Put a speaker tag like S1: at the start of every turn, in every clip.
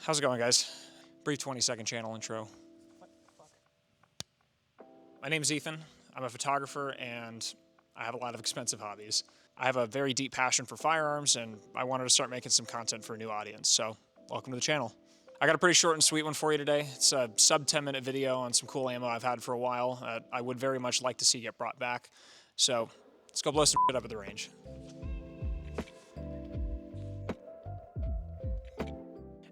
S1: How's it going, guys? Brief 20-second channel intro. What the fuck? My name's Ethan. I'm a photographer and I have a lot of expensive hobbies. I have a very deep passion for firearms and I wanted to start making some content for a new audience, so welcome to the channel. I got a pretty short and sweet one for you today. It's a sub 10-minute video on some cool ammo I've had for a while. I would very much like to see get brought back. So let's go blow some shit up at the range.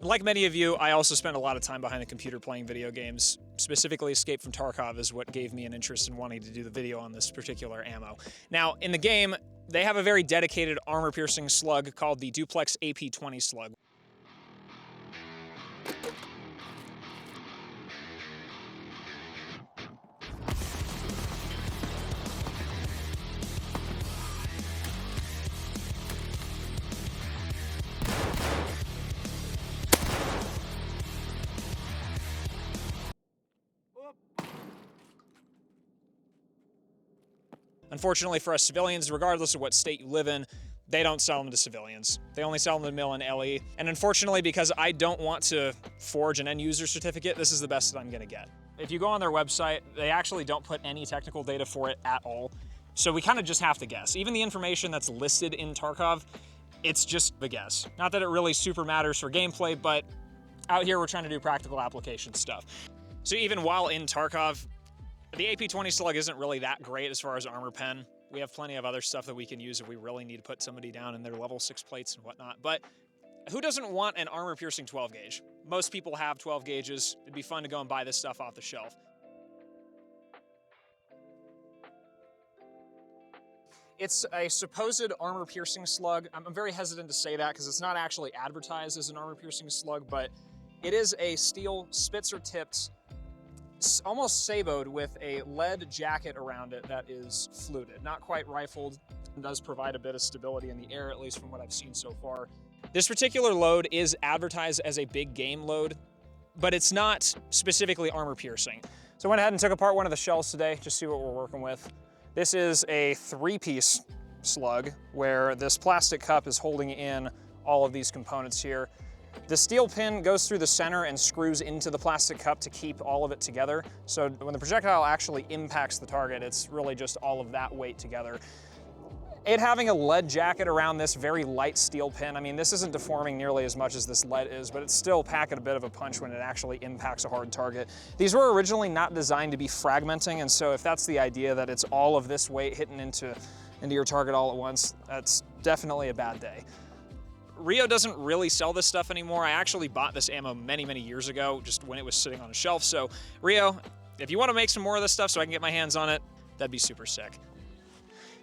S1: Like many of you, I also spent a lot of time behind the computer playing video games. Specifically, Escape from Tarkov is what gave me an interest in wanting to do the video on this particular ammo. Now, in the game, they have a very dedicated armor-piercing slug called the Duplex AP-20 Slug. Unfortunately for us civilians, regardless of what state you live in, they don't sell them to civilians. They only sell them to mill and LE. And unfortunately, because I don't want to forge an end user certificate, this is the best that I'm gonna get. If you go on their website, they actually don't put any technical data for it at all. So we kind of just have to guess. Even the information that's listed in Tarkov, it's just a guess. Not that it really super matters for gameplay, but out here we're trying to do practical application stuff. So even while in Tarkov, the AP-20 Slug isn't really that great as far as armor pen. We have plenty of other stuff that we can use if we really need to put somebody down in their level 6 plates and whatnot. But who doesn't want an armor-piercing 12 gauge? Most people have 12 gauges. It'd be fun to go and buy this stuff off the shelf. It's a supposed armor-piercing slug. I'm very hesitant to say that because it's not actually advertised as an armor-piercing slug, but it is a steel Spitzer-tipped, almost saboed with a lead jacket around it that is fluted. Not quite rifled, and does provide a bit of stability in the air, at least from what I've seen so far. This particular load is advertised as a big game load, but it's not specifically armor piercing. So I went ahead and took apart one of the shells today, just see what we're working with. This is a 3-piece slug where this plastic cup is holding in all of these components here. The steel pin goes through the center and screws into the plastic cup to keep all of it together. So when the projectile actually impacts the target, it's really just all of that weight together. It having a lead jacket around this very light steel pin, I mean, this isn't deforming nearly as much as this lead is, but it's still packing a bit of a punch when it actually impacts a hard target. These were originally not designed to be fragmenting, and so if that's the idea that it's all of this weight hitting into your target all at once, that's definitely a bad day. Rio doesn't really sell this stuff anymore. I actually bought this ammo many, many years ago, just when it was sitting on a shelf. So Rio, if you want to make some more of this stuff so I can get my hands on it, that'd be super sick.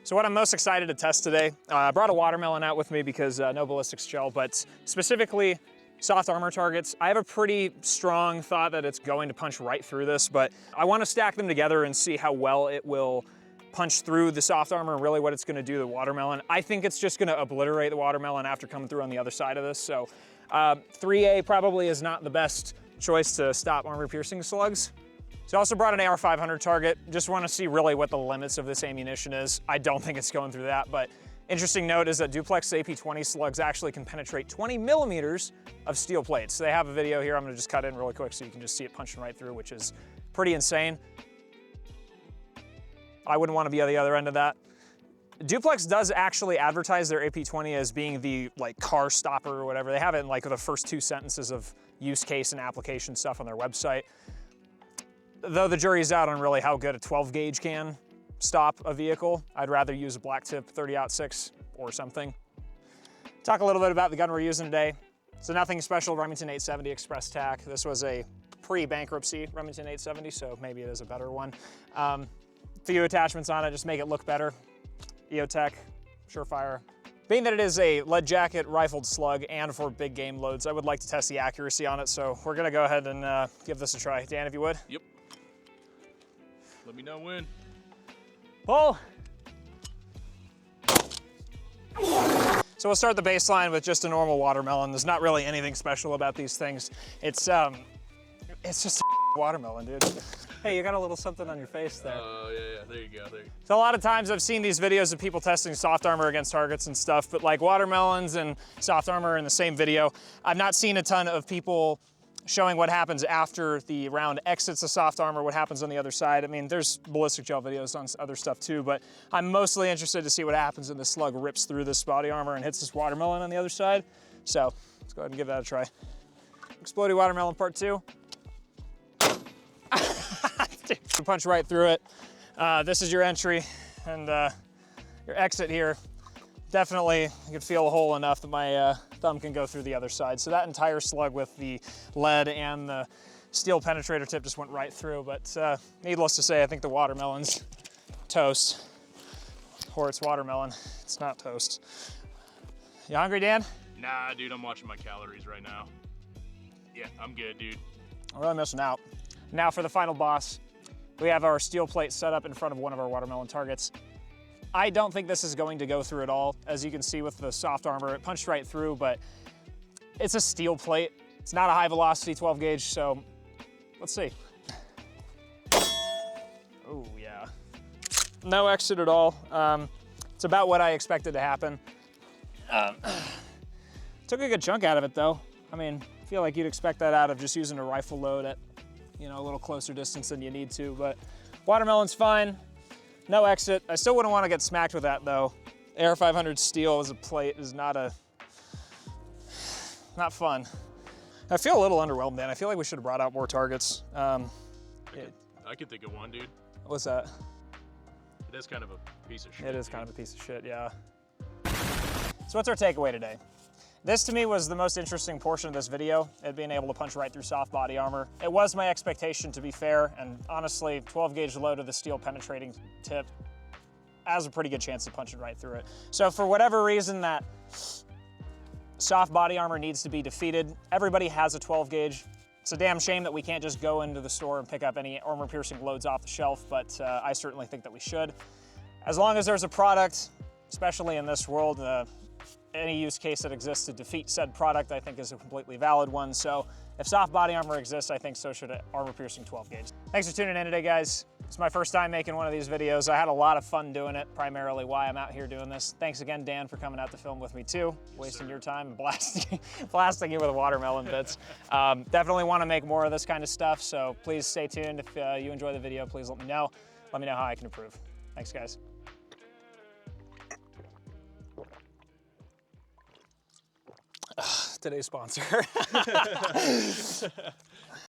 S1: So what I'm most excited to test today, I brought a watermelon out with me because no ballistics gel, but specifically soft armor targets. I have a pretty strong thought that it's going to punch right through this, but I want to stack them together and see how well it will punch through the soft armor and really what it's gonna do to the watermelon. I think it's just gonna obliterate the watermelon after coming through on the other side of this. So 3A probably is not the best choice to stop armor piercing slugs. So I also brought an AR-500 target. Just wanna see really what the limits of this ammunition is. I don't think it's going through that, but interesting note is that Duplex AP-20 slugs actually can penetrate 20 millimeters of steel plates. So they have a video here. I'm gonna just cut in really quick so you can just see it punching right through, which is pretty insane. I wouldn't want to be on the other end of that. Duplex does actually advertise their AP-20 as being the car stopper or whatever. They have it in the first 2 sentences of use case and application stuff on their website. Though the jury's out on really how good a 12 gauge can stop a vehicle. I'd rather use a black tip 30-06 or something. Talk a little bit about the gun we're using today. So nothing special, Remington 870 Express Tac. This was a pre-bankruptcy Remington 870, so maybe it is a better one. Few attachments on it, just make it look better. EOTech, Surefire. Being that it is a lead jacket rifled slug and for big game loads, I would like to test the accuracy on it, so we're gonna go ahead and give this a try. Dan, if you would.
S2: Yep. Let me know when.
S1: Pull. So we'll start the baseline with just a normal watermelon. There's not really anything special about these things. It's just a Watermelon, dude. Hey, you got a little something on your face there.
S2: Oh, yeah, there you go, there you go.
S1: So a lot of times I've seen these videos of people testing soft armor against targets and stuff, but like watermelons and soft armor in the same video. I've not seen a ton of people showing what happens after the round exits the soft armor, what happens on the other side. I mean, there's ballistic gel videos on other stuff too, but I'm mostly interested to see what happens when the slug rips through this body armor and hits this watermelon on the other side. So let's go ahead and give that a try. Explodey watermelon part 2. So punch right through it. This is your entry, and your exit here. Definitely, you can feel a hole enough that my thumb can go through the other side. So that entire slug with the lead and the steel penetrator tip just went right through. But needless to say, I think the watermelon's toast, or it's watermelon. It's not toast. You hungry, Dan?
S2: Nah, dude, I'm watching my calories right now. Yeah, I'm good, dude.
S1: I'm really missing out. Now for the final boss. We have our steel plate set up in front of one of our watermelon targets. I don't think this is going to go through at all. As you can see with the soft armor, it punched right through, but it's a steel plate. It's not a high velocity 12 gauge, so let's see. Oh yeah. No exit at all. It's about what I expected to happen. Took a good chunk out of it though. I mean, I feel like you'd expect that out of just using a rifle load at, you know, a little closer distance than you need to, but watermelon's fine. No exit. I still wouldn't want to get smacked with that though. AR-500 steel as a plate is not fun. I feel a little underwhelmed, man. I feel like we should have brought out more targets.
S2: I could think of one, dude.
S1: What's that?
S2: It is kind of a piece of shit.
S1: It is kind of a piece of shit, yeah. So what's our takeaway today? This to me was the most interesting portion of this video, it being able to punch right through soft body armor. It was my expectation, to be fair, and honestly, 12 gauge load of the steel penetrating tip has a pretty good chance of punching right through it. So for whatever reason that soft body armor needs to be defeated, everybody has a 12 gauge. It's a damn shame that we can't just go into the store and pick up any armor piercing loads off the shelf, but I certainly think that we should. As long as there's a product, especially in this world, any use case that exists to defeat said product, I think is a completely valid one. So if soft body armor exists, I think so should armor piercing 12 gauge. Thanks for tuning in today, guys. It's my first time making one of these videos. I had a lot of fun doing it, primarily why I'm out here doing this. Thanks again, Dan, for coming out to film with me too, wasting your time and blasting you with watermelon bits. Definitely want to make more of this kind of stuff, so please stay tuned. If you enjoy the video, please let me know. Let me know how I can improve. Thanks, guys. Today's sponsor.